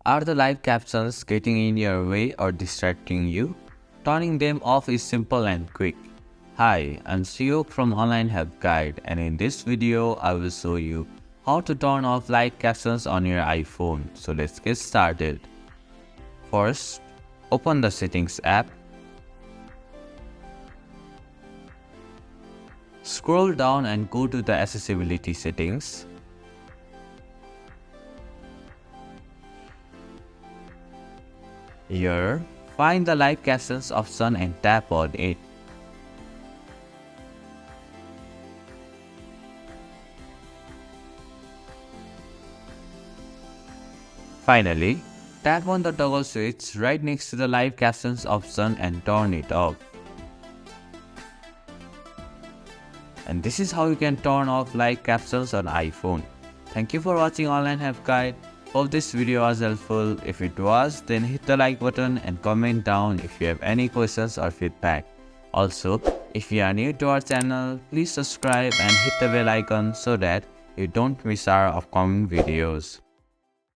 Are the live captions getting in your way or distracting you? Turning them off is simple and quick. Hi, I'm Siyok from Online Help Guide, and in this video I will show you how to turn off live captions on your iPhone. So let's get started. First, open the Settings app. Scroll down and go to the Accessibility settings. Here, find the live captions option and tap on it. Finally, tap on the toggle switch right next to the live captions option and turn it off. And this is how you can turn off live captions on iPhone. Thank you for watching Online Help Guide. Hope this video was helpful. If it was, then hit the like button and comment down if you have any questions or feedback. Also, if you are new to our channel, please subscribe and hit the bell icon so that you don't miss our upcoming videos.